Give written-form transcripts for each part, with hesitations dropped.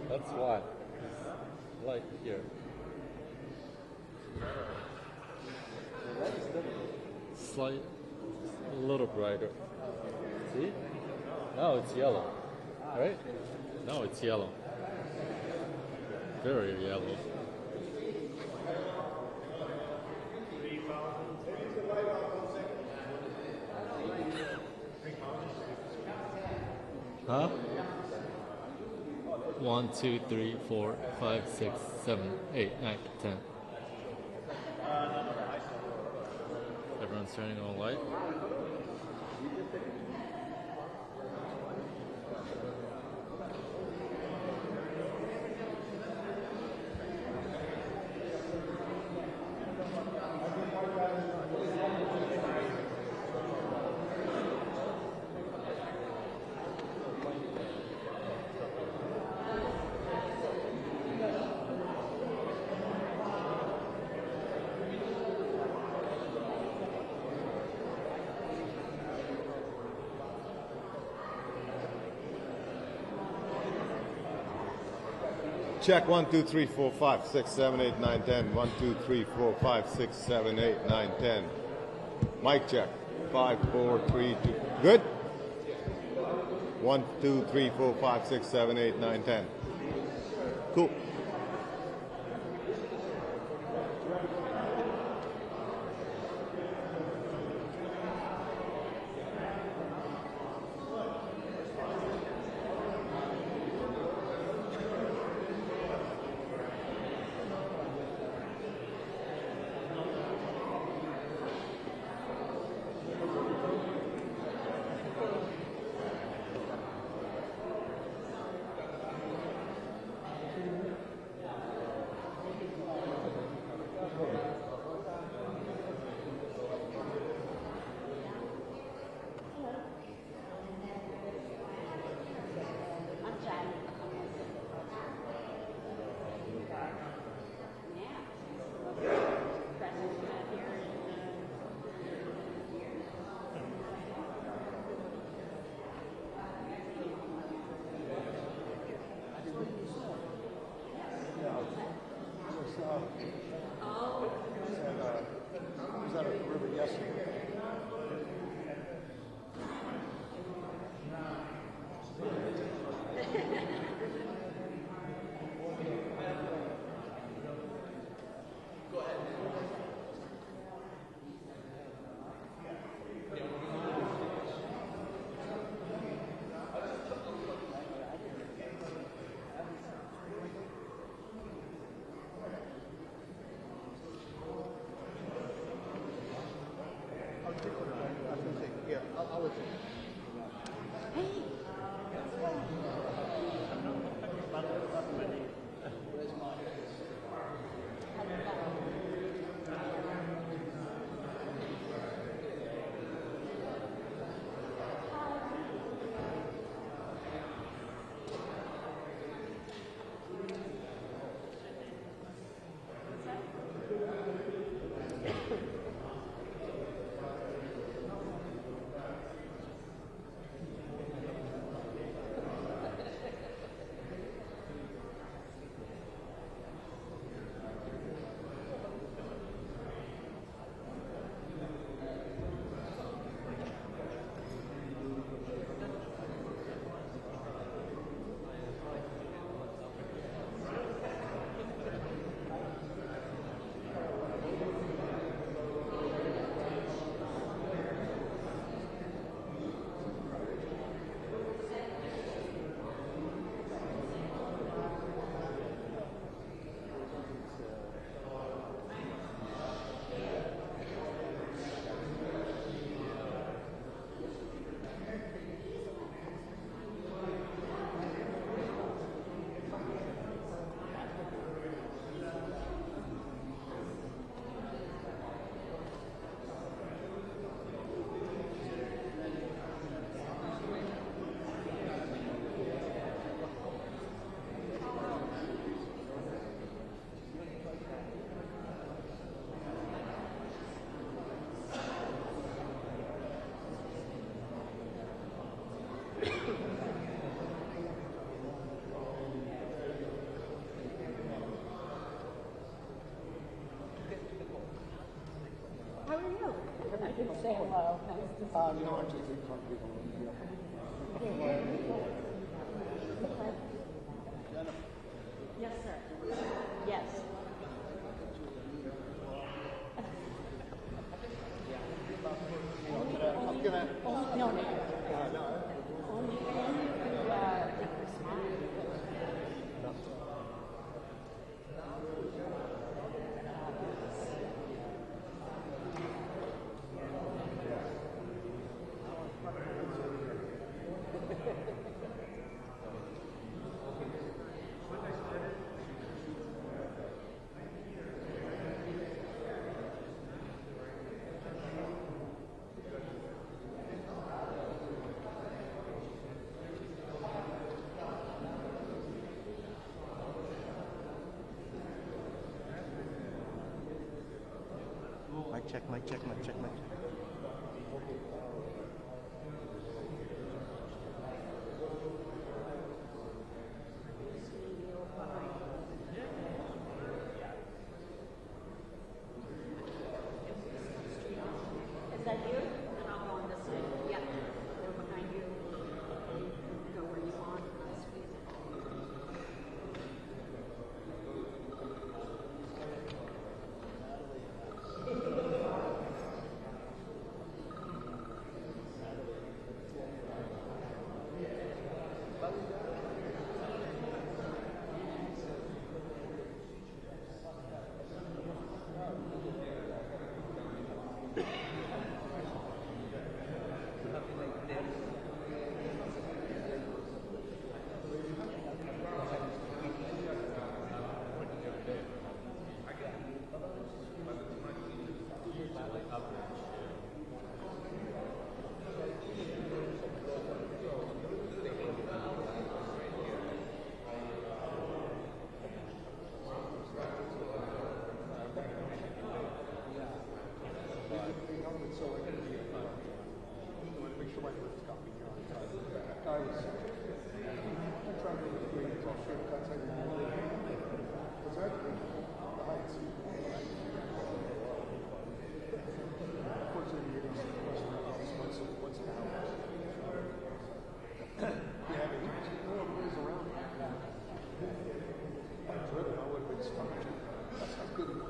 That's why. Light here. Slight, a little brighter. See? Now it's yellow, right? Now it's yellow. Very yellow. Huh? 1, 2, 3, 4, 5, 6, 7, 8, 9, 10. Everyone's turning on light. Check 1, 2, 3, 4, 5, 6, 7, 8, 9, 10. 1, 2, 3, 4, 5, 6, 7, 8, 9, 10. Mic check. 5, 4, 3, 2. Good? 1, 2, 3, 4, 5, 6, 7, 8, 9, 10. Cool. Hello. Nice to see you. No, I just think concrete on Yes, sir. Yes. I'm gonna. No. Only fan who responded. Mic check. Is that you? And I'll go on this way. Yeah. They're behind you. Go where you want. I'll squeeze it.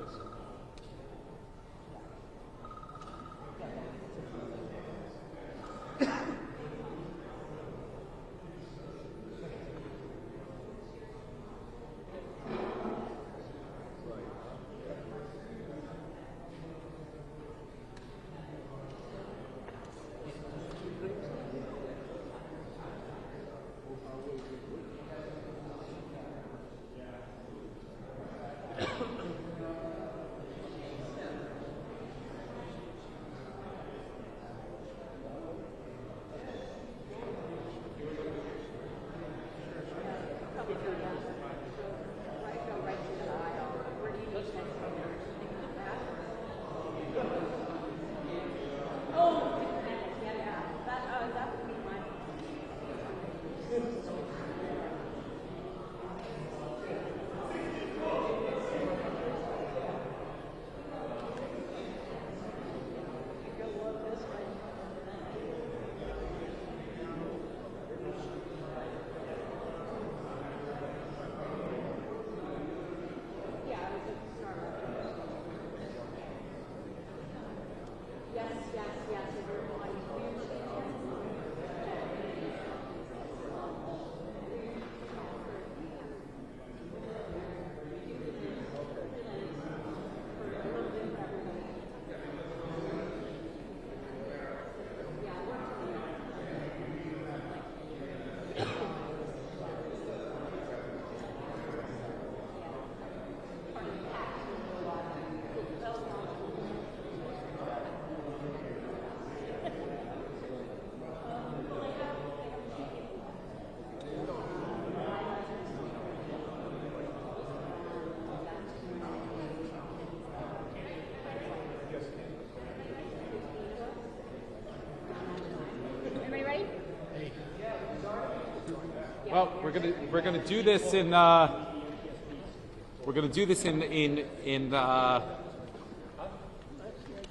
Well, we're gonna do this in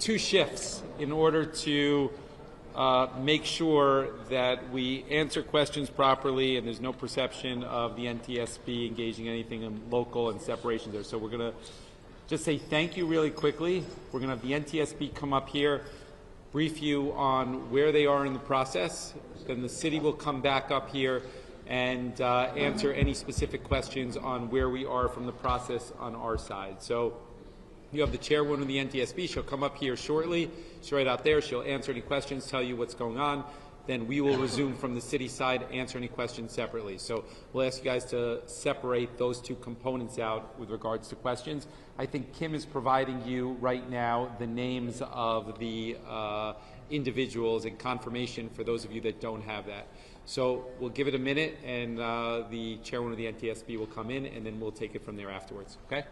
two shifts in order to make sure that we answer questions properly and there's no perception of the NTSB engaging anything in local and separations there. So we're going to just say thank you really quickly. We're going to have the NTSB come up here, brief you on where they are in the process. Then the city will come back up here and answer any specific questions on where we are from the process on our side. So you have the chairwoman of the NTSB. She'll come up here shortly. She's right out there. She'll answer any questions, tell you what's going on. Then we will resume from the city side, answer any questions separately. So we'll ask you guys to separate those two components out with regards to questions. I think Kim is providing you right now the names of the individuals and confirmation for those of you that don't have that. So we'll give it a minute, and the chairwoman of the NTSB will come in, and then we'll take it from there afterwards. Okay?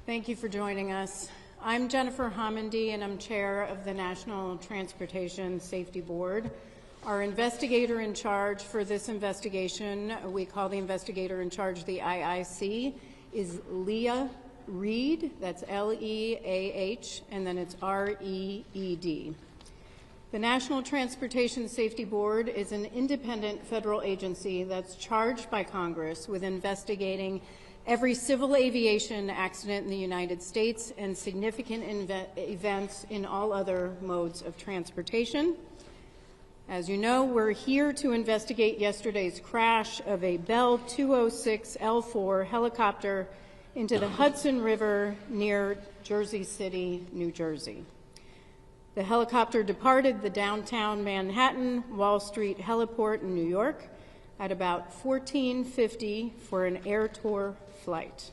Thank you for joining us. I'm Jennifer Homendy, and I'm chair of the National Transportation Safety Board. Our investigator in charge for this investigation, we call the investigator in charge the IIC, is Leah Reed. That's L-E-A-H, and then it's R-E-E-D. The National Transportation Safety Board is an independent federal agency that's charged by Congress with investigating every civil aviation accident in the United States and significant events in all other modes of transportation. As you know, we're here to investigate yesterday's crash of a Bell 206L4 helicopter into the Hudson River near Jersey City, New Jersey. The helicopter departed the downtown Manhattan Wall Street heliport in New York at about 14:50 for an air tour flight.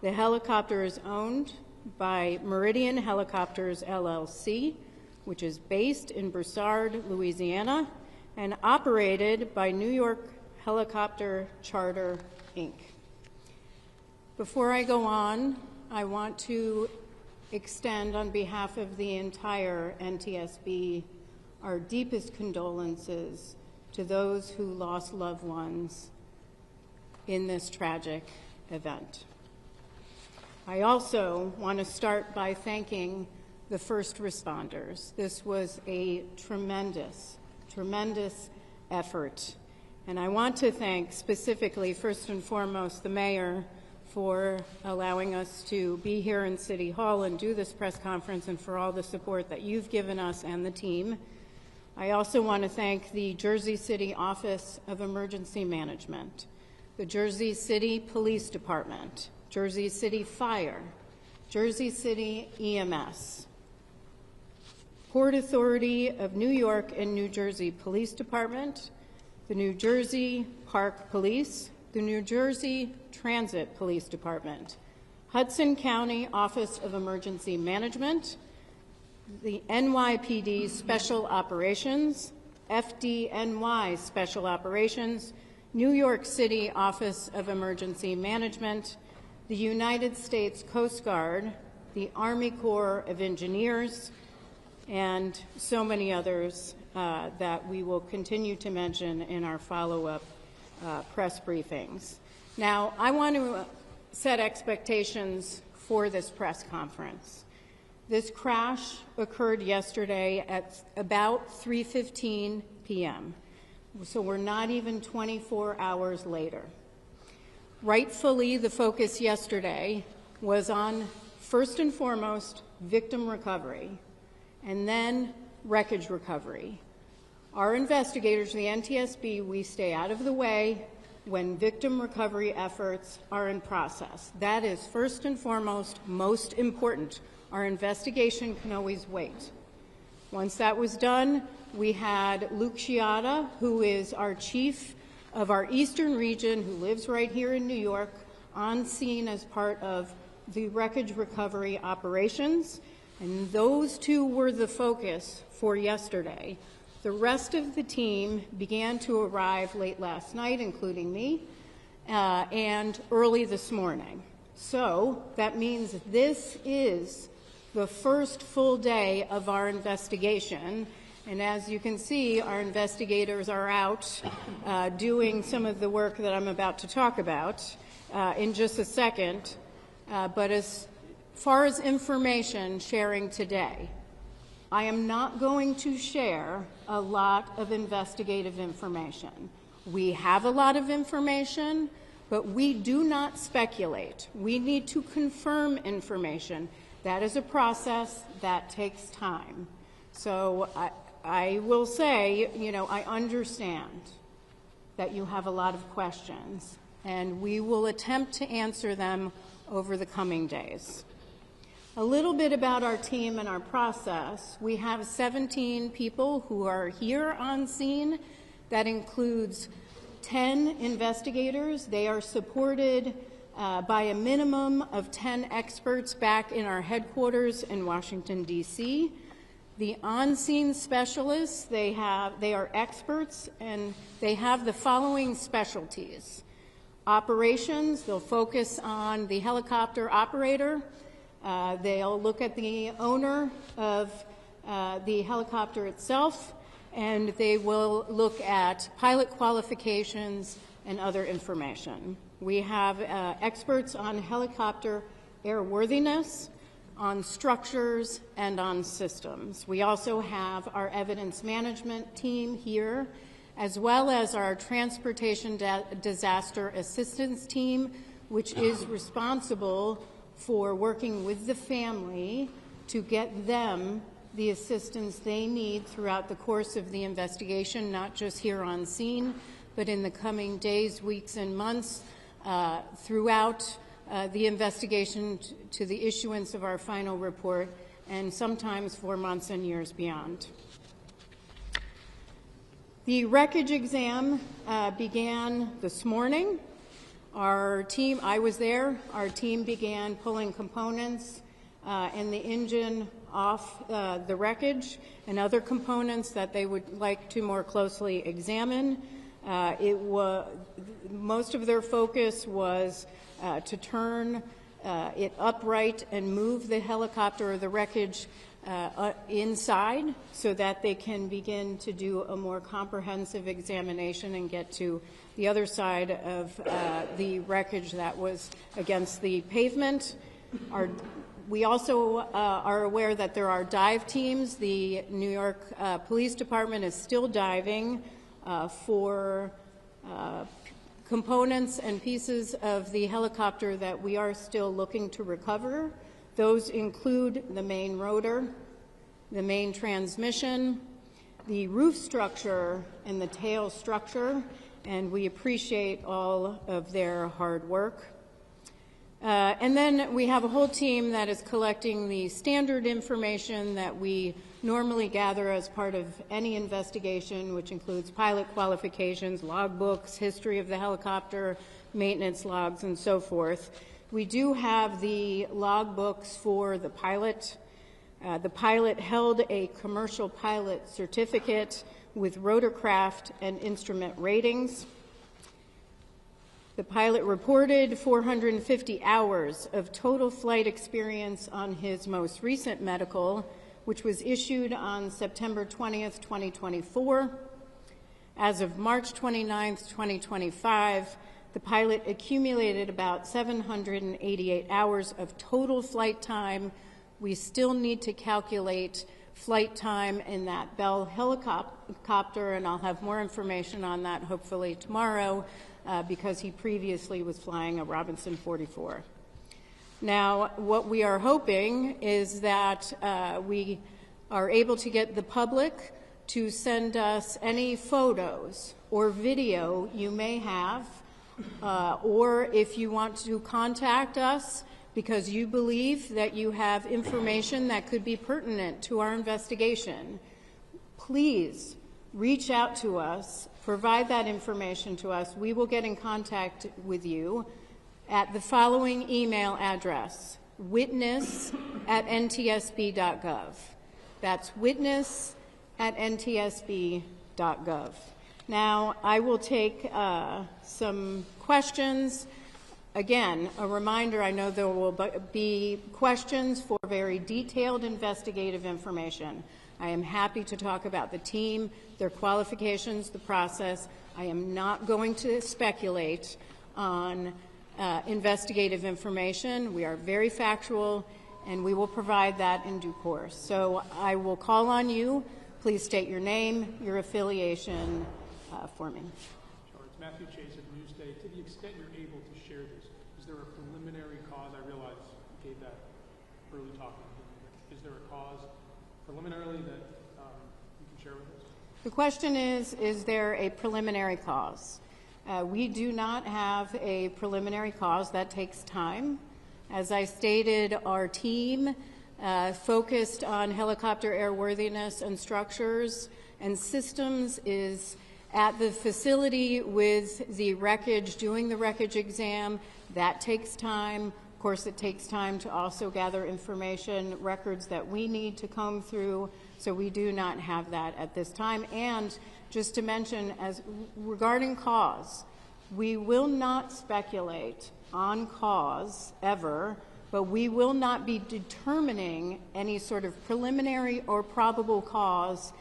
The helicopter is owned by Meridian Helicopters, LLC, which is based in Broussard, Louisiana, and operated by New York Helicopter Charter, Inc. Before I go on, I want to extend on behalf of the entire NTSB our deepest condolences to those who lost loved ones in this tragic event. I also want to start by thanking the first responders. This was a tremendous, tremendous effort. And I want to thank specifically, first and foremost, the mayor for allowing us to be here in City Hall and do this press conference, and for all the support that you've given us and the team. I also want to thank the Jersey City Office of Emergency Management, the Jersey City Police Department, Jersey City Fire, Jersey City EMS, Port Authority of New York and New Jersey Police Department, the New Jersey Park Police, the New Jersey Transit Police Department, Hudson County Office of Emergency Management, the NYPD Special Operations, FDNY Special Operations, New York City Office of Emergency Management, the United States Coast Guard, the Army Corps of Engineers, and so many others that we will continue to mention in our follow-up press briefings. Now, I want to set expectations for this press conference. This crash occurred yesterday at about 3:15 p.m., so we're not even 24 hours later. Rightfully, the focus yesterday was on, first and foremost, victim recovery, and then wreckage recovery. Our investigators, the NTSB, we stay out of the way when victim recovery efforts are in process. That is first and foremost most important. Our investigation can always wait. Once that was done, we had Luke Chiata, who is our chief of our Eastern region, who lives right here in New York, on scene as part of the wreckage recovery operations. And those two were the focus for yesterday. The rest of the team began to arrive late last night, including me, and early this morning. So that means this is the first full day of our investigation. And as you can see, our investigators are out doing some of the work that I'm about to talk about in just a second. But as far as information sharing today, I am not going to share a lot of investigative information. We have a lot of information, but we do not speculate. We need to confirm information. That is a process that takes time. So I will say, I understand that you have a lot of questions, and we will attempt to answer them over the coming days. A little bit about our team and our process. We have 17 people who are here on scene. That includes 10 investigators. They are supported by a minimum of 10 experts back in our headquarters in Washington, D.C. The on-scene specialists, they are experts, and they have the following specialties. Operations, they'll focus on the helicopter operator. They'll look at the owner of the helicopter itself, and they will look at pilot qualifications and other information. We have experts on helicopter airworthiness, on structures, and on systems. We also have our evidence management team here, as well as our transportation disaster assistance team, which is responsible for working with the family to get them the assistance they need throughout the course of the investigation, not just here on scene, but in the coming days, weeks, and months throughout the investigation to the issuance of our final report, and sometimes for months and years beyond. The wreckage exam began this morning. Our team, I was there, our team began pulling components and the engine off the wreckage and other components that they would like to more closely examine. Most of their focus was to turn it upright and move the helicopter or the wreckage inside so that they can begin to do a more comprehensive examination and get to the other side of the wreckage that was against the pavement. We also are aware that there are dive teams. The New York Police Department is still diving for components and pieces of the helicopter that we are still looking to recover. Those include the main rotor, the main transmission, the roof structure, and the tail structure, and we appreciate all of their hard work. And then we have a whole team that is collecting the standard information that we normally gather as part of any investigation, which includes pilot qualifications, logbooks, history of the helicopter, maintenance logs, and so forth. We do have the logbooks for the pilot. The pilot held a commercial pilot certificate with rotorcraft and instrument ratings. The pilot reported 450 hours of total flight experience on his most recent medical, which was issued on September 20th, 2024. As of March 29th, 2025, the pilot accumulated about 788 hours of total flight time. We still need to calculate flight time in that Bell helicopter, and I'll have more information on that hopefully tomorrow, because he previously was flying a Robinson 44. Now, what we are hoping is that we are able to get the public to send us any photos or video you may have or if you want to contact us because you believe that you have information that could be pertinent to our investigation, please reach out to us, provide that information to us. We will get in contact with you at the following email address: witness@ntsb.gov. That's witness@ntsb.gov. Now, I will take some questions. Again, a reminder, I know there will be questions for very detailed investigative information. I am happy to talk about the team, their qualifications, the process. I am not going to speculate on investigative information. We are very factual, and we will provide that in due course. So I will call on you. Please state your name, your affiliation for me. Sure. It's Matthew Chase of Newsday. To the extent you're able to share this, is there a preliminary cause? I realize you gave that early talk. Is there a cause preliminarily that you can share with us? The question is there a preliminary cause? We do not have a preliminary cause. That takes time. As I stated, our team focused on helicopter airworthiness and structures and systems is at the facility with the wreckage, doing the wreckage exam. That takes time. Of course, it takes time to also gather information, records that we need to comb through, so we do not have that at this time. And just to mention, as regarding cause, we will not speculate on cause ever, but we will not be determining any sort of preliminary or probable cause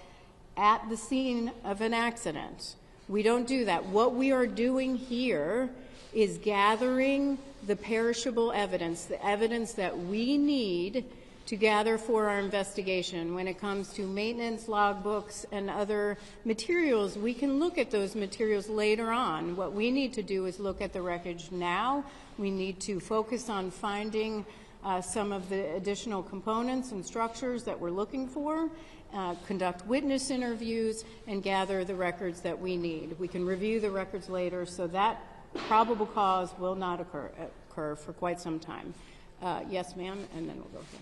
at the scene of an accident. We don't do that. What we are doing here is gathering the perishable evidence, the evidence that we need to gather for our investigation. When it comes to maintenance logbooks and other materials, we can look at those materials later on. What we need to do is look at the wreckage now. We need to focus on finding some of the additional components and structures that we're looking for, conduct witness interviews, and gather the records that we need. We can review the records later, so that probable cause will not occur for quite some time. Yes, ma'am, and then we'll go here.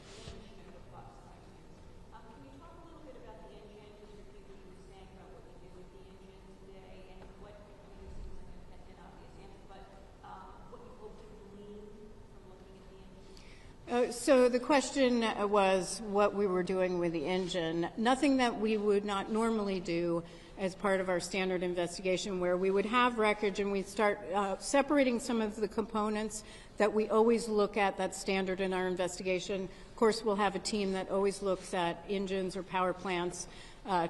So the question was what we were doing with the engine. Nothing that we would not normally do as part of our standard investigation, where we would have wreckage and we'd start separating some of the components that we always look at. That's standard in our investigation. Of course, we'll have a team that always looks at engines or power plants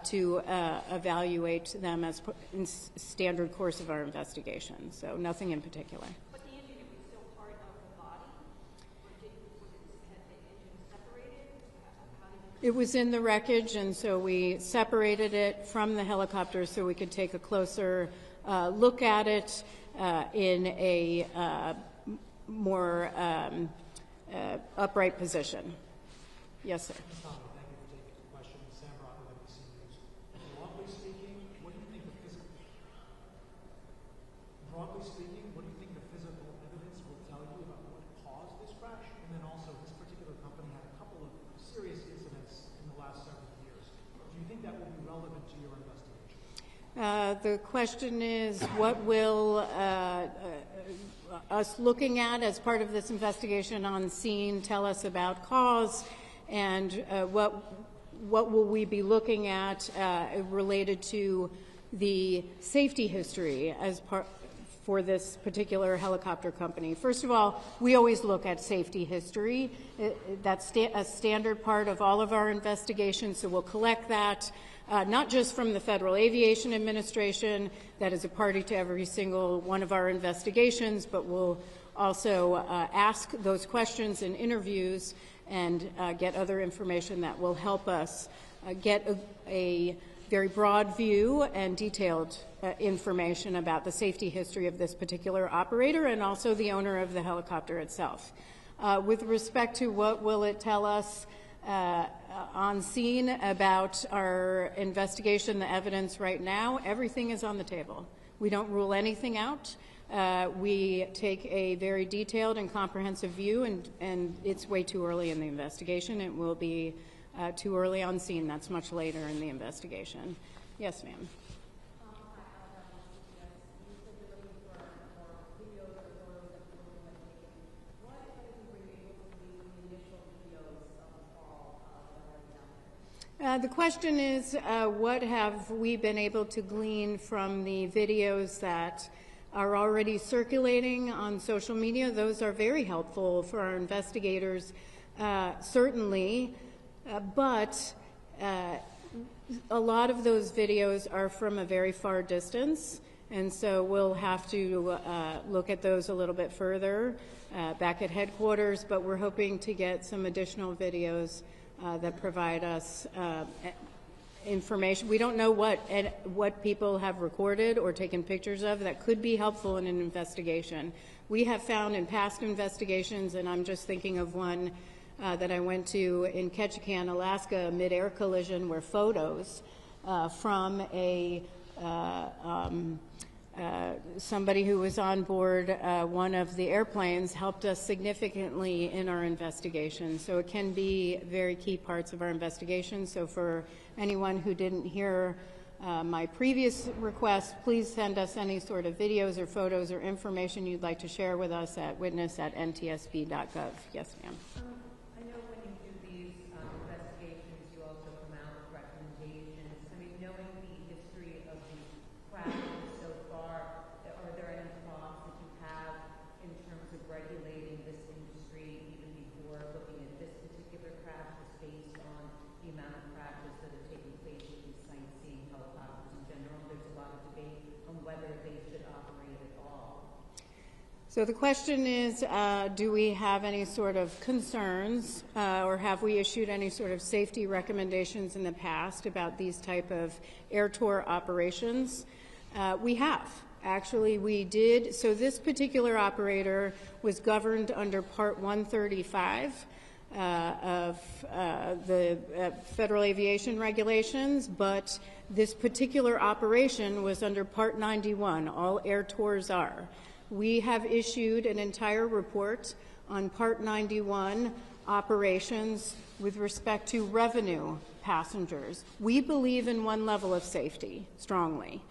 to evaluate them as in standard course of our investigation. So nothing in particular. It was in the wreckage, and so we separated it from the helicopter so we could take a closer look at it in a more upright position. Yes, sir. Thank you for taking the question. Sam Rocker, NBC News. Broadly speaking, what do you think the physical evidence will tell you about what caused this crash? And then also, this particular company had a couple of serious incidents in the last several years. Do you think that will be relevant to your investigation? The question is, what will us looking at as part of this investigation on scene tell us about cause, and what will we be looking at related to the safety history as part for this particular helicopter company? First of all, we always look at safety history. That's a standard part of all of our investigations, so we'll collect that not just from the Federal Aviation Administration, that is a party to every single one of our investigations, but we'll also ask those questions in interviews and get other information that will help us get a very broad view and detailed information about the safety history of this particular operator and also the owner of the helicopter itself. With respect to what will it tell us on scene about our investigation, the evidence right now, everything is on the table. We don't rule anything out. We take a very detailed and comprehensive view, and it's way too early in the investigation. It will be too early on scene. That's much later in the investigation. Yes, ma'am. The question is, what have we been able to glean from the videos that are already circulating on social media? Those are very helpful for our investigators, certainly, but a lot of those videos are from a very far distance, and so we'll have to look at those a little bit further back at headquarters, but we're hoping to get some additional videos that provide us information. We don't know what people have recorded or taken pictures of that could be helpful in an investigation. We have found in past investigations, and I'm just thinking of one that I went to in Ketchikan, Alaska, a mid-air collision where photos from somebody who was on board one of the airplanes helped us significantly in our investigation. So it can be very key parts of our investigation. So for anyone who didn't hear my previous request, please send us any sort of videos or photos or information you'd like to share with us at witness@ntsb.gov. Yes, ma'am. I know when you do these investigations, you also come out with recommendations. I mean, knowing the history of these crashes so far, are there any thoughts that you have in terms of regulating this industry even before looking at this particular crash, just based on the amount of crashes that have taken place with these sightseeing helicopters in general? There's a lot of debate on whether they should operate at all. So the question is, do we have any sort of concerns or have we issued any sort of safety recommendations in the past about these type of air tour operations? We have. Actually, we did. So this particular operator was governed under Part 135 of the Federal Aviation Regulations, but this particular operation was under Part 91. All air tours are. We have issued an entire report on Part 91 operations with respect to revenue passengers. We believe in one level of safety strongly,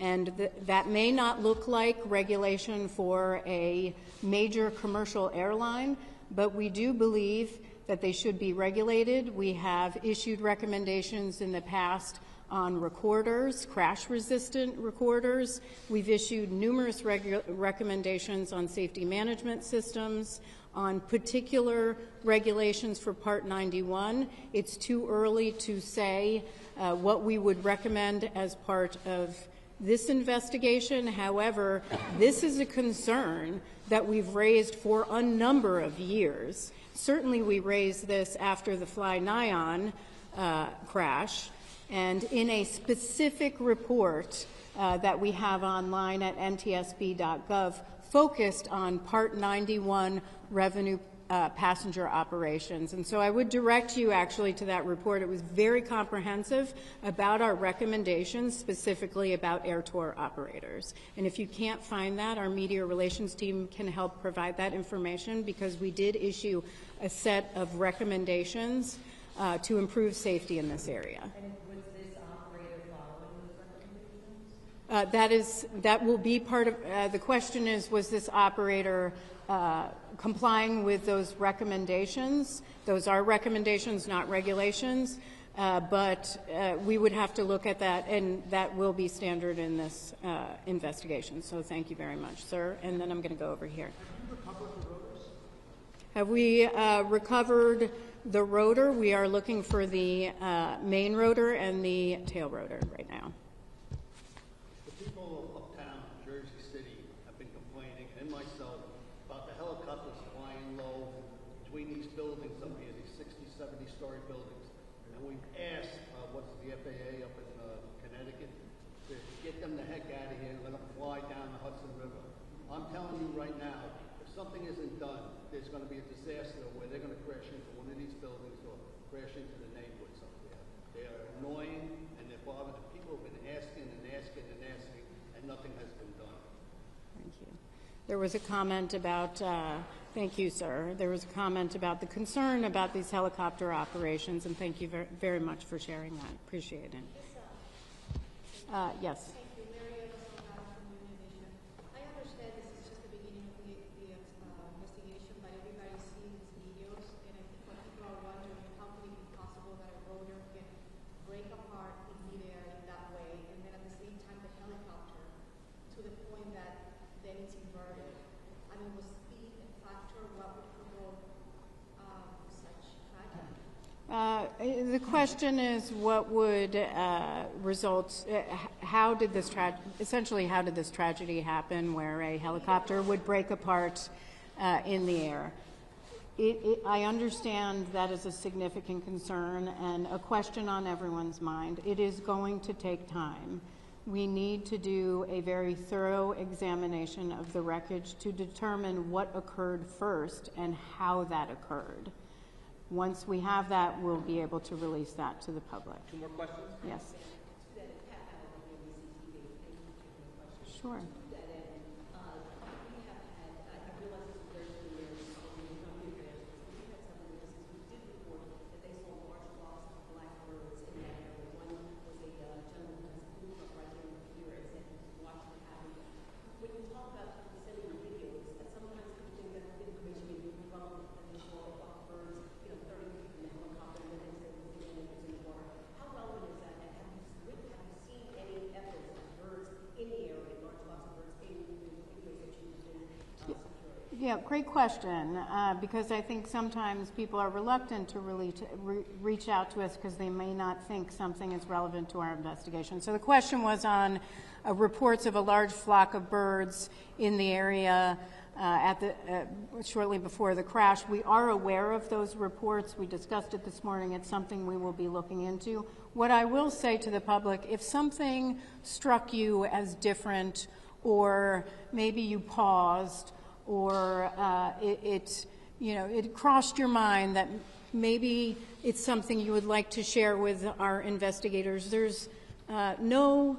and that may not look like regulation for a major commercial airline, but we do believe that they should be regulated. We have issued recommendations in the past on recorders, crash-resistant recorders. We've issued numerous recommendations on safety management systems, on particular regulations for Part 91. It's too early to say what we would recommend as part of this investigation. However, this is a concern that we've raised for a number of years. Certainly we raised this after the Fly Nyan crash, and in a specific report that we have online at ntsb.gov focused on Part 91 revenue passenger operations. And so I would direct you actually to that report. It was very comprehensive about our recommendations, specifically about air tour operators. And if you can't find that, our media relations team can help provide that information, because we did issue a set of recommendations to improve safety in this area. That will be part of the question is, was this operator complying with those recommendations? Those are recommendations, not regulations, but we would have to look at that, and that will be standard in this investigation. So thank you very much, sir. And then I'm going to go over here. Have we recovered the rotor? We are looking for the main rotor and the tail rotor right now. Buildings up here, these 60, 70-story buildings, and we've asked, what's the FAA up in Connecticut, to get them the heck out of here and let them fly down the Hudson River. I'm telling you right now, if something isn't done, there's going to be a disaster where they're going to crash into one of these buildings or crash into the neighborhoods up there. They are annoying and they're bothering. People have been asking and asking and asking, and nothing has been done. Thank you. There was a comment about, thank you, sir. There was a comment about the concern about these helicopter operations, and thank you very much for sharing that. Appreciate it. Yes. Thank you. Mary Escobar from Union Edition. I understand this is just the beginning of the investigation, but everybody sees these videos, and I think what people are wondering, how can it be possible that a rotor can break apart in midair in that way, and then at the same time the helicopter, to the point that then it's inverted. I mean, was speed a factor? What would provoke such tragedy? The question is, what would result? How did this essentially? How did this tragedy happen, where a helicopter would break apart in the air? I understand that is a significant concern and a question on everyone's mind. It is going to take time. We need to do a very thorough examination of the wreckage to determine what occurred first and how that occurred. Once we have that, we'll be able to release that to the public. Two more questions? Yes. Sure. Yeah, great question, because I think sometimes people are reluctant to really reach out to us because they may not think something is relevant to our investigation. So the question was on reports of a large flock of birds in the area shortly before the crash. We are aware of those reports. We discussed it this morning. It's something we will be looking into. What I will say to the public, if something struck you as different, or maybe you paused, or it crossed your mind that maybe it's something you would like to share with our investigators, there's no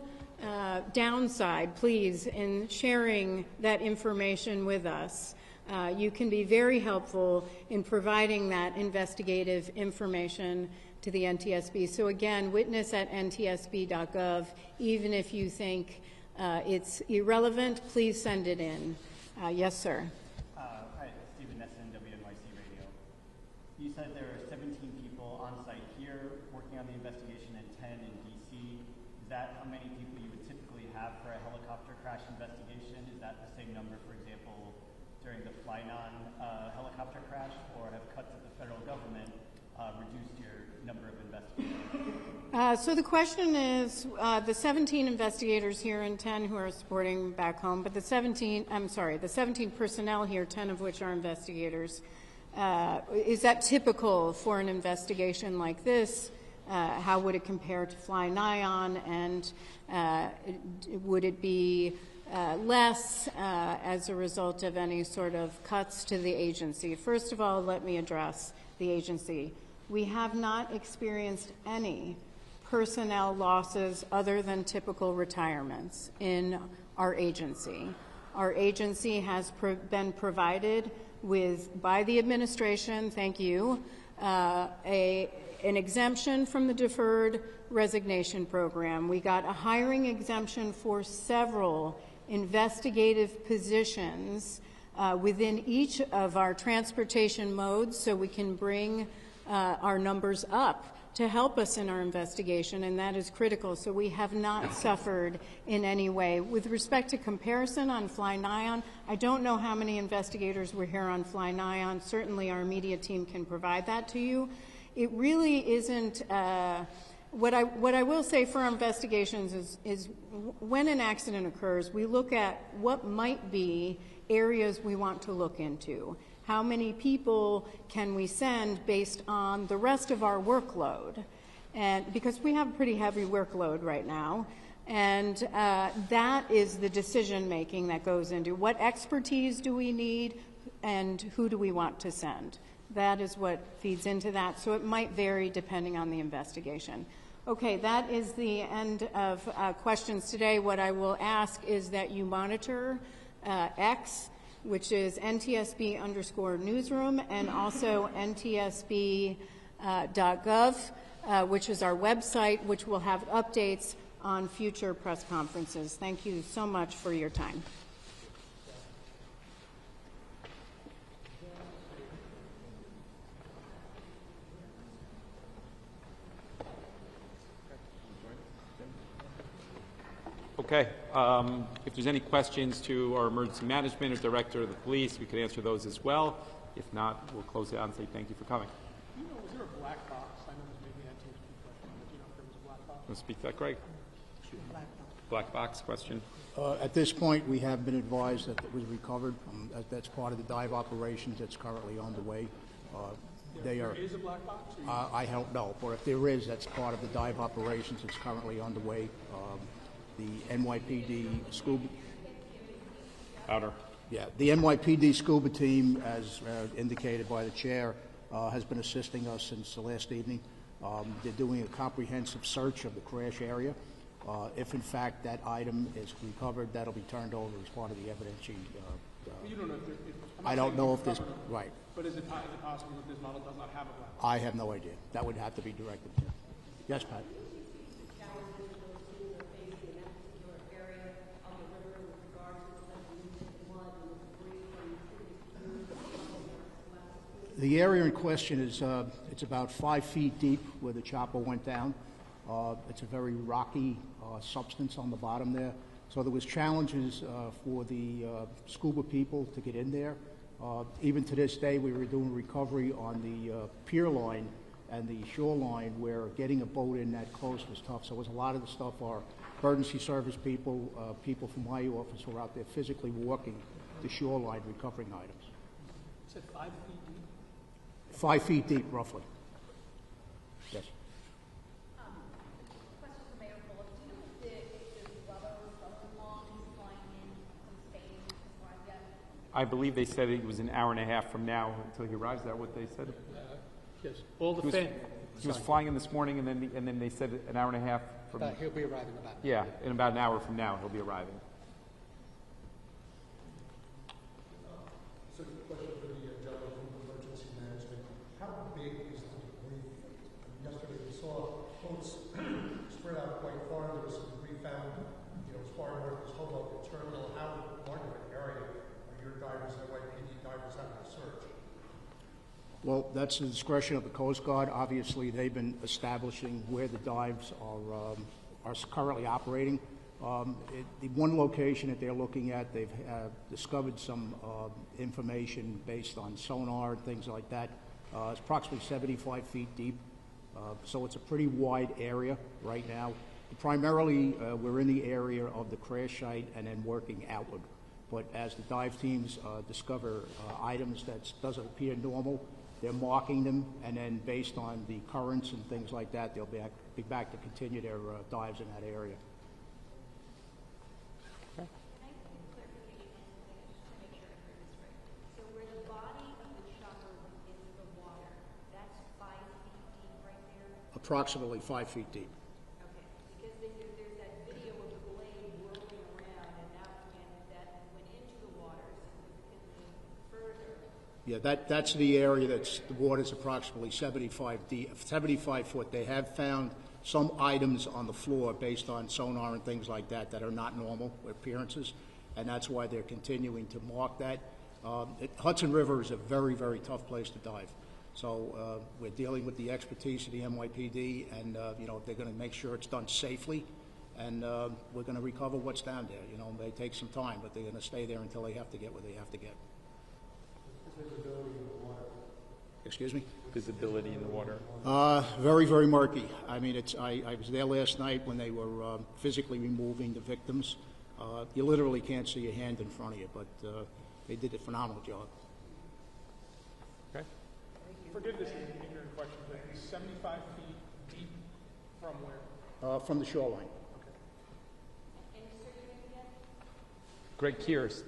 downside, please, in sharing that information with us. You can be very helpful in providing that investigative information to the NTSB. So again, witness@ntsb.gov. Even if you think it's irrelevant, please send it in. Yes, sir. Hi, Stephen Nesson, WNYC Radio. You said there are 17 people on site here working on the investigation and 10 in D.C. Is that how many people you would typically have for a helicopter crash investigation? Is that the same number, for example, during the Flynon helicopter crash, or have cuts of the federal government reduced your number of investigators? So the question is, the 17 investigators here and 10 who are supporting back home, but the 17 personnel here, 10 of which are investigators. Is that typical for an investigation like this? How would it compare to Fly-Nyon, and would it be less as a result of any sort of cuts to the agency? First of all, let me address the agency. We have not experienced any personnel losses other than typical retirements in our agency. Our agency has been provided with, by the administration, thank you, an exemption from the deferred resignation program. We got a hiring exemption for several investigative positions within each of our transportation modes, so we can bring our numbers up to help us in our investigation, and that is critical. So we have not suffered in any way. With respect to comparison on Fly-Nyon, I don't know how many investigators were here on Fly-Nyon. Certainly our media team can provide that to you. It really isn't, what I will say for our investigations is when an accident occurs, we look at what might be areas we want to look into. How many people can we send based on the rest of our workload? And because we have a pretty heavy workload right now, and that is the decision making that goes into what expertise do we need and who do we want to send. That is what feeds into that, so it might vary depending on the investigation. Okay, that is the end of questions today. What I will ask is that you monitor X which is NTSB_newsroom, and also NTSB.gov, which is our website, which will have updates on future press conferences. Thank you so much for your time. Okay. If there's any questions to our emergency management or director of the police, we could answer those as well. If not, we'll close it out and say thank you for coming. You know, was there a black box? I know this may be an NTSB question, but do you know if there was a black box? Want to speak to that, Greg? Black box question. At this point, we have been advised that it was recovered. That's part of the dive operations that's currently underway. There is a black box? I don't know, but if there is, that's part of the dive operations that's currently underway. The NYPD scuba. Outer. Yeah, the NYPD scuba team, as indicated by the chair, has been assisting us since the last evening. They're doing a comprehensive search of the crash area. If in fact that item is recovered, that'll be turned over as part of the evidence. You don't know if I don't know if this, right. But is it possible that this model does not have a black box? I have no idea. That would have to be directed to. Yes, Pat. The area in question is it's about 5 feet deep where the chopper went down. It's a very rocky substance on the bottom there. So there was challenges for the scuba people to get in there. Even to this day, we were doing recovery on the pier line and the shoreline where getting a boat in that close was tough. So it was a lot of the stuff our emergency service people, people from my office were out there physically walking the shoreline recovering items. You said 5 feet deep? 5 feet deep, roughly. Yes. Question for Mayor Bullock. Do you know if the brother's brother-in-law is flying in from Spain to arrive yet? I believe they said it was an hour and a half from now until he arrives. Is that what they said? Yes. All the he was flying in this morning, and then they said an hour and a half from. He'll be arriving about. Yeah, in about an hour from now, he'll be arriving. So, question for the gentleman from emergency management: how big is the debris? Yesterday we saw boats spread out quite far. There was some debris found, as far north as Hoboken Terminal. How large of an area are your divers, NYPD divers, having to search? Well, that's the discretion of the Coast Guard. Obviously, they've been establishing where the dives are currently operating. The one location that they're looking at, they've discovered some information based on sonar and things like that. It's approximately 75 feet deep, so it's a pretty wide area right now. Primarily, we're in the area of the crash site and then working outward. But as the dive teams discover items that doesn't appear normal, they're marking them, and then based on the currents and things like that, they'll be back to continue their dives in that area. Can I get a clarification just to make sure I heard this right? So where the body of the chopper went into the water, that's 5 feet deep right there? Approximately 5 feet deep. Okay, because there's that video of the blade whirling around, and that went into the water significantly further. Yeah, that's the area the water's approximately 75 deep, 75 foot. They have found some items on the floor based on sonar and things like that that are not normal appearances, and that's why they're continuing to mark that. Hudson River is a very, very tough place to dive. So we're dealing with the expertise of the NYPD, and they're going to make sure it's done safely, and we're going to recover what's down there. It may take some time, but they're going to stay there until they have to get where they have to get. Visibility in the water. Excuse me? Visibility in the water. Very, very murky. I mean, I was there last night when they were physically removing the victims. You literally can't see a hand in front of you, but they did a phenomenal job. Okay. Forgive this ignorant question, but 75 feet deep from where? From the shoreline. Greg Kears.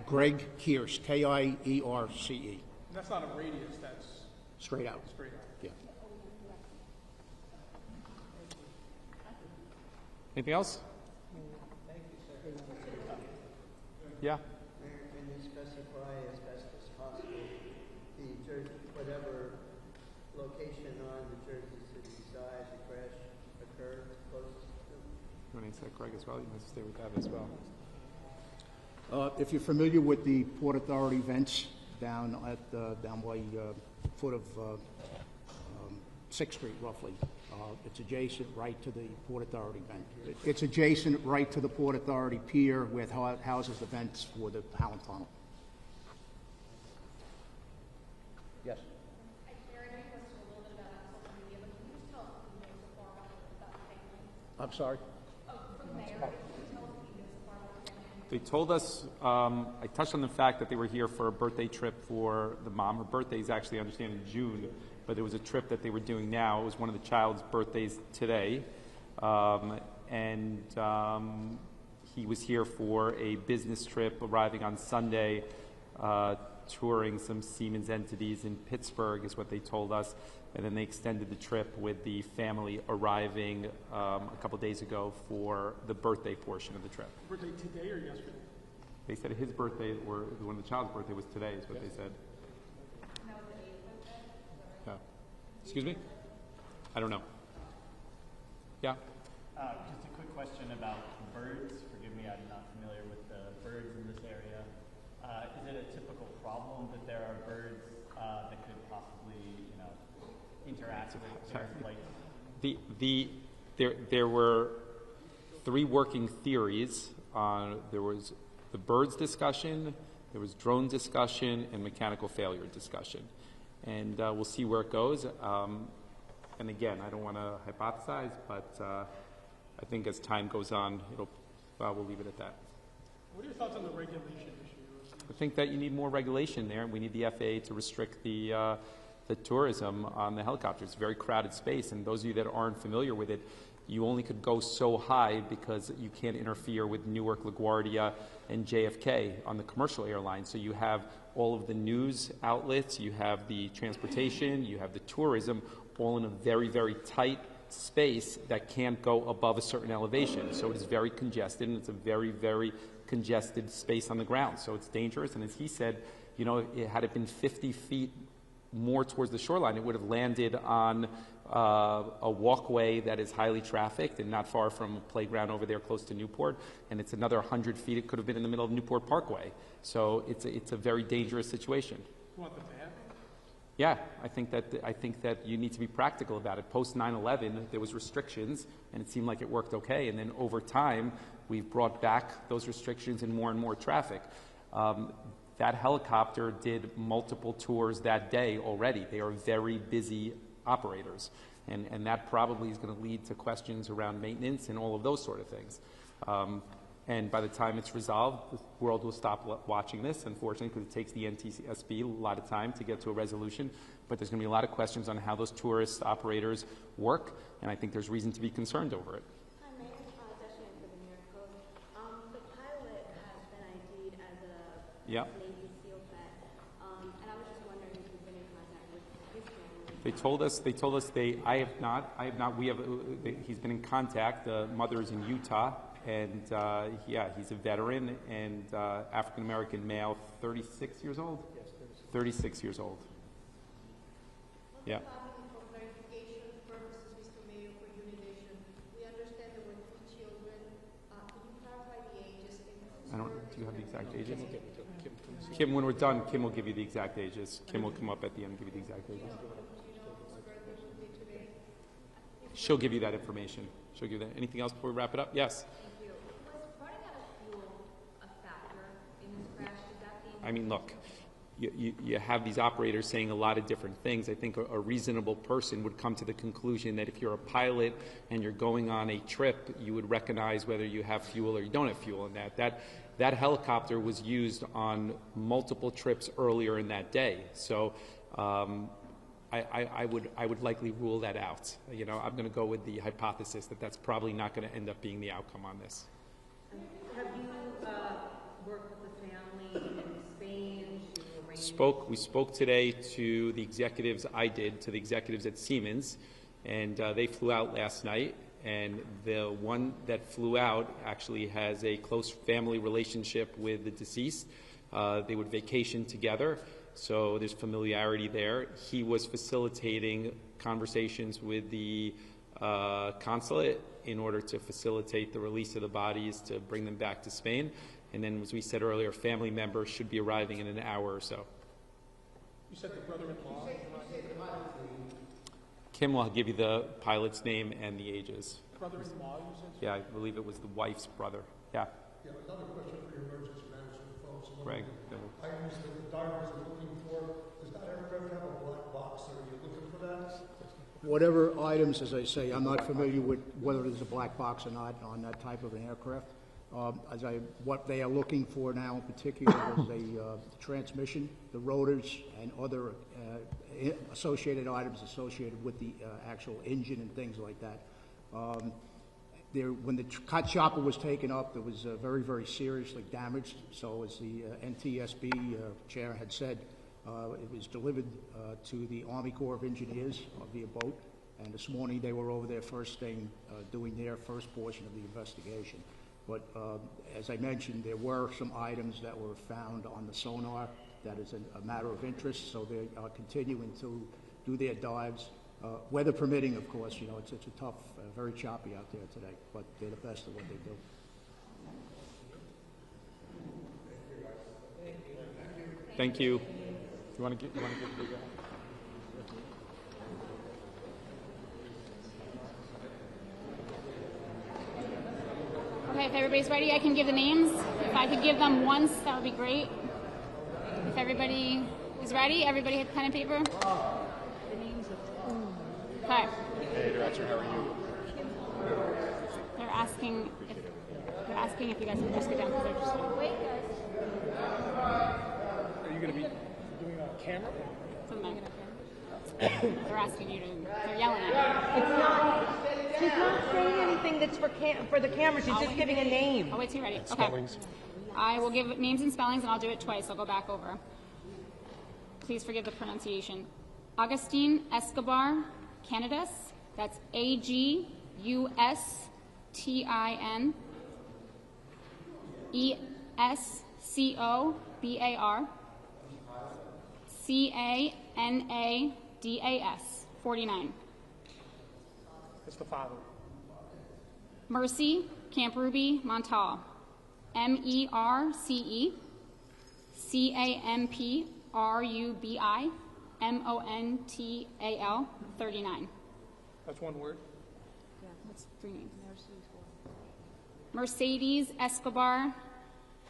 Greg Kears, K-I-E-R-C-E. That's not a radius, that's Straight out. straight out. Yeah. Anything else? Thank you, sir. Yeah. Mayor, can you specify location on the Jersey City side the crash occurred closest to? You want to answer that, Craig, as well? You must stay with that as well. If you're familiar with the Port Authority vents down by foot of 6th Street, roughly, it's adjacent right to the Port Authority vent. It's adjacent right to the Port Authority pier where it houses the vents for the Howland Tunnel. Yes. I'm sorry? They told us, I touched on the fact that they were here for a birthday trip for the mom. Her birthday is actually, I understand, in June, but there was a trip that they were doing now. It was one of the child's birthdays today. He was here for a business trip, arriving on Sunday, touring some Siemens entities in Pittsburgh, is what they told us. And then they extended the trip with the family arriving a couple days ago for the birthday portion of the trip. Birthday today or yesterday? They said his birthday, or one of the child's birthday, was today, is what they said. Yeah. Excuse me? I don't know. Yeah? Just a quick question about birds. Forgive me, I'm not familiar with the birds in this area. Is it a typical problem that there are birds that could possibly, interact with There were 3 working theories. There was the birds discussion, there was drone discussion, and mechanical failure discussion. And we'll see where it goes. And again, I don't want to hypothesize, but I think as time goes on, we'll leave it at that. What are your thoughts on the regulation issue? I think that you need more regulation there, and we need the FAA to restrict the tourism on the helicopters. It's a very crowded space, and those of you that aren't familiar with it, you only could go so high because you can't interfere with Newark, LaGuardia, and JFK on the commercial airlines. So you have all of the news outlets, you have the transportation, you have the tourism, all in a very, very tight space that can't go above a certain elevation. So it is very congested, and it's a very, very congested space on the ground. So it's dangerous, and as he said, had it been 50 feet more towards the shoreline, it would have landed on a walkway that is highly trafficked and not far from a playground over there close to Newport, and it's another 100 feet. It could have been in the middle of Newport Parkway. So it's a very dangerous situation. You want them to happen? Yeah, I think that you need to be practical about it. Post 9/11, there was restrictions, and it seemed like it worked okay. And then over time, we've brought back those restrictions and more traffic. That helicopter did multiple tours that day already. They are very busy operators, and that probably is going to lead to questions around maintenance and all of those sort of things. And by the time it's resolved, the world will stop watching this, unfortunately, because it takes the NTSB a lot of time to get to a resolution. But there's going to be a lot of questions on how those tourist operators work, and I think there's reason to be concerned over it. Hi, my name is Agustin Escobar. The pilot has been ID'd as a Navy SEAL vet, and I was just wondering if you've been in contact with his family. They told us I have not. He's been in contact. The mother is in Utah. And he's a veteran and African-American male, 36 years old? Yes, 36 years old. Yeah. For clarification purposes, Mr. Mayor, for unionization, we understand there were 3 children. Can you clarify the ages? Do you have the exact ages? Kim, when we're done, Kim will give you the exact ages. Kim will come up at the end and give you the exact ages. She'll give you that information. She'll give you that. Anything else before we wrap it up? Yes. I mean, look, you have these operators saying a lot of different things. I think a reasonable person would come to the conclusion that if you're a pilot and you're going on a trip, you would recognize whether you have fuel or you don't have fuel. And that helicopter was used on multiple trips earlier in that day. So I would likely rule that out. I'm going to go with the hypothesis that that's probably not going to end up being the outcome on this. Have you worked with the family in Spain? We spoke today to the executives. To the executives at Siemens, and they flew out last night. And the one that flew out actually has a close family relationship with the deceased. They would vacation together. So there's familiarity there. He was facilitating conversations with the consulate in order to facilitate the release of the bodies to bring them back to Spain. And then, as we said earlier, family members should be arriving in an hour or so. You said the brother-in-law? Kim will give you the pilot's name and the ages. Brother-in-law, you said? Yeah, I believe it was the wife's brother. Yeah. Yeah, another question for your emergency management folks. Greg. Items that the divers are looking for, does that aircraft have a black box? Are you looking for that? Whatever items, as I say, I'm not familiar with whether there's a black box or not on that type of an aircraft. What they are looking for now in particular is a transmission, the rotors, and other associated items associated with the actual engine and things like that. When the chopper was taken up, it was very, very seriously damaged. So as the NTSB chair had said, it was delivered to the Army Corps of Engineers via boat. And this morning they were over there first thing doing their first portion of the investigation. But as I mentioned, there were some items that were found on the sonar that is a matter of interest. So they are continuing to do their dives. Weather permitting, of course, you know, it's a tough, very choppy out there today, but they're the best at what they do. Thank you. You want to give the guy? Okay, if everybody's ready, I can give the names. If I could give them once, that would be great. If everybody is ready, everybody have pen and paper? Okay. Hey, Director, how are you? They're asking if you guys can just get down because they're just wait, guys. Are you going to be doing a camera? They're asking you to. They're yelling at you. She's not saying anything that's for the camera. She's just giving a name. I'll wait till you're ready. Okay. Spellings. I will give names and spellings, and I'll do it twice. I'll go back over. Please forgive the pronunciation. Agustin Escobar, Canadus. That's Agustin Escobar. Canadas, 49. That's the father. Mercy Camp Ruby Montal, MERCE CAMPRUBI MONTAL, 39. That's one word? Yeah, that's three names. Mercedes Escobar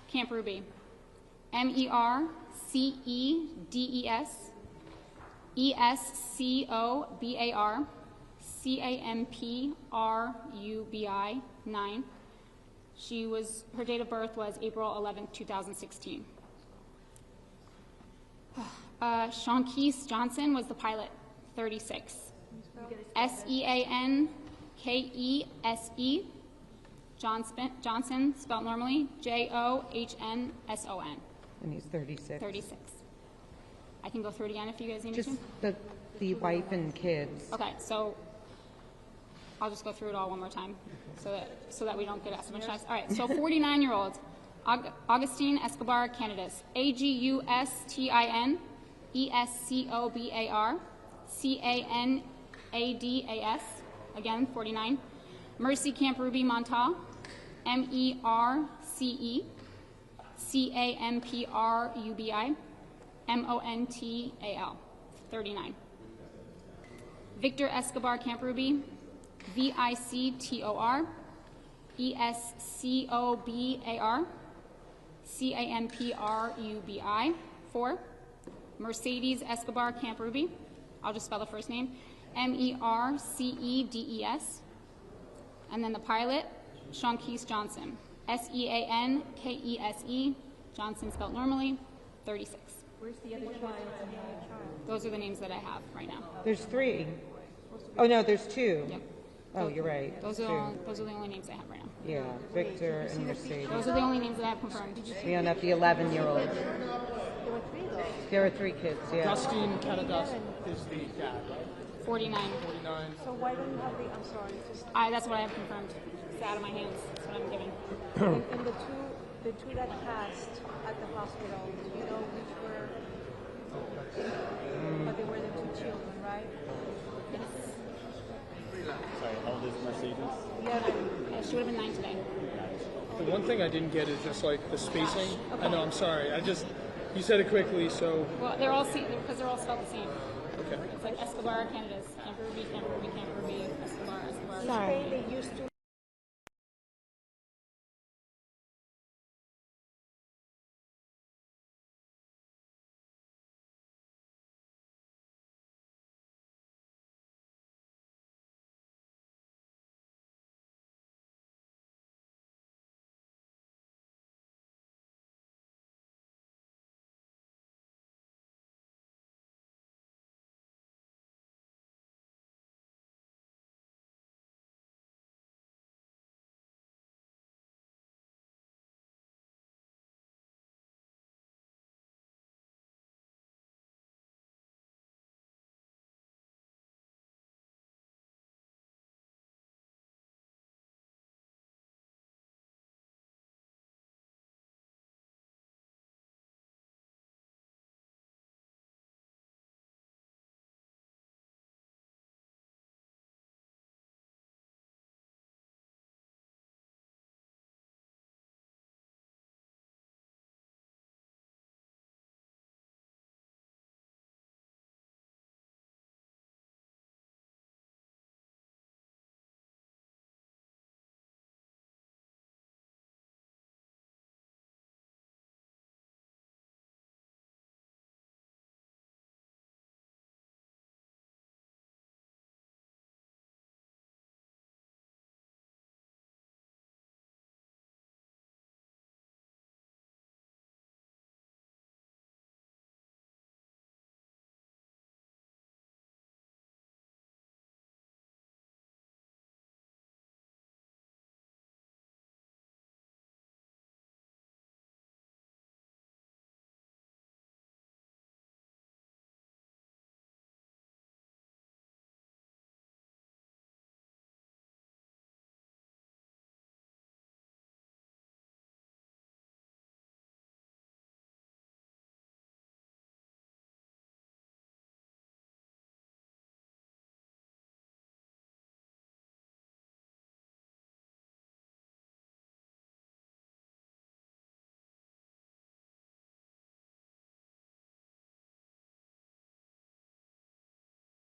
Camp Ruby, MERCEDES ESCOBAR CAMPRUBI 9. Her date of birth was April 11th, 2016. Shawnkeese Johnson was the pilot, 36. SEANKESE Johnson, spelled normally, JOHNSON. And he's 36. 36. I can go through it again if you guys need Just me the wife and kids. to. Okay, so I'll just go through it all one more time so that we don't get asked so much time. All right, so 49-year-old Agustin Escobar Canadus, AGUSTIN ESCOBAR CANADAS, again 49. Mercy Camp Ruby Montal, MERCE CAMPRUBI MONTAL, 39. Victor Escobar Camp Ruby, VICTOR ESCOBAR CAMPRUBI, 4. Mercedes Escobar Camp Ruby, I'll just spell the first name, MERCEDES. And then the pilot, Shawnkeese Johnson, SEANKESE, Johnson spelled normally, 36. Where's the other child? Those are the names that I have right now. There's 3. Oh, no, there's 2. Yep. Oh, you're right. Those are Two. the only names I have right now. Yeah, Victor and Mercedes. Those are the only names that I have confirmed. We don't have the 11-year-old. There were 3 kids, yeah. Agustin Canadas is the dad, right? 49. 49. So why don't you have the, I'm sorry, just, That's what I have confirmed. It's out of my hands. That's what I'm giving. and the two that passed at the hospital, do you know which were But they were the two children, right? Sorry, how old is Mercedes? Yeah, she would have been 9 today. The one thing I didn't get is just like the spacing. I know, I'm sorry. You said it quickly, so. Well, they're all because they're all spelled the same. Okay. It's like Escobar, Canada's. Camper Ruby, Escobar, Escobar. In Spain, they used to